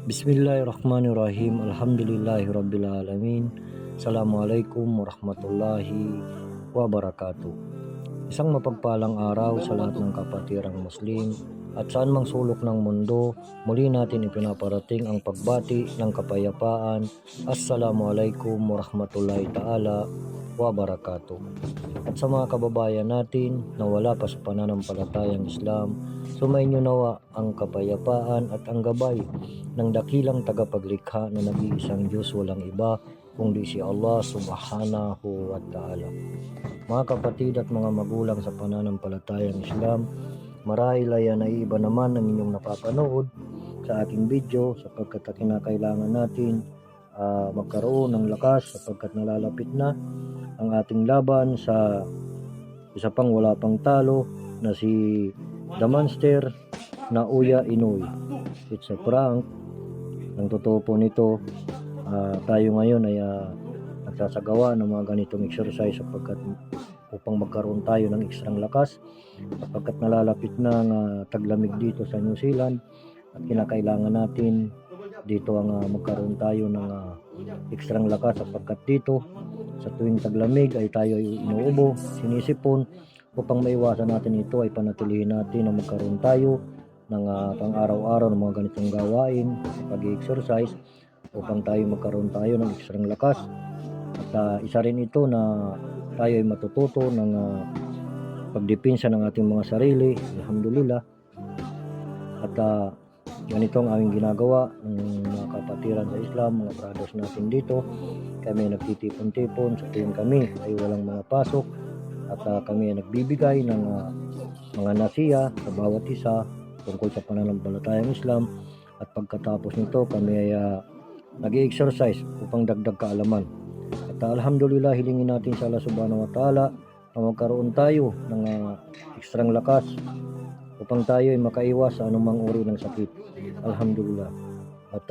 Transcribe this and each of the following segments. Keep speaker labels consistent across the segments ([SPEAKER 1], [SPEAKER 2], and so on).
[SPEAKER 1] Bismillahirrahmanirrahim. Alhamdulillahirrabbilalamin. Assalamualaikum warahmatullahi wabarakatuh. Isang mapagpalang araw sa lahat ng kapatirang Muslim at saan mang sulok ng mundo, muli natin ipinaparating ang pagbati ng kapayapaan. Assalamualaikum warahmatullahi ta'ala wabarakatuh. At sa mga kababayan natin na wala pa sa pananampalatayang Islam, sumainyo nawa ang kapayapaan at ang gabay ng dakilang tagapaglikha na nag-iisang Diyos, walang iba kundi si Allah subhanahu wa ta'ala. Mga kapatid at mga magulang sa pananampalatayang Islam, marahil ay naiiba naman ang inyong napapanood sa aking video sapagkat kinakailangan natin magkaroon ng lakas sapagkat nalalapit na ang ating laban sa isa pang wala pang talo na si The Monster na Uya Inoue. It's a prank. Ang totoo po nito, tayo ngayon ay nagsasagawa ng mga ganitong exercise sapagkat upang magkaroon tayo ng ekstrang lakas sapagkat nalalapit na ang taglamig dito sa New Zealand at kinakailangan natin dito ang magkaroon tayo ng ekstrang lakas sapagkat dito sa tuwing taglamig ay tayo ay inuubo, sinisipon. Upang maiwasan natin ito ay panatilihin natin na magkaroon tayo ng pang-araw-araw ng mga ganitong gawain, pag-exercise upang tayo magkaroon tayo ng ekstrang lakas. At isa rin ito na tayo ay matututo ng pagdepensa ng ating mga sarili, alhamdulillah. At ganito ang aming ginagawa ng mga kapatiran sa Islam, mga brothers natin dito. Kami nagtitipon-tipon sa tuwing kami ay walang mga pasok at kami ay nagbibigay ng mga nasiya sa bawat isa tungkol sa pananampalatayang Islam. At pagkatapos nito kami ay nag-i-exercise upang dagdag kaalaman. At alhamdulillah, hilingin natin sa Allah subhanahu wa ta'ala na magkaroon tayo ng ekstrang lakas upang tayo ay makaiwas sa anumang uri ng sakit. Alhamdulillah. At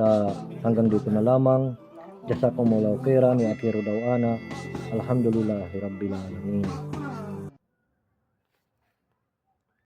[SPEAKER 1] hanggang dito na lamang. Jazakumullahu khairan wa akhiru da'wana. Alhamdulillahirabbil alamin.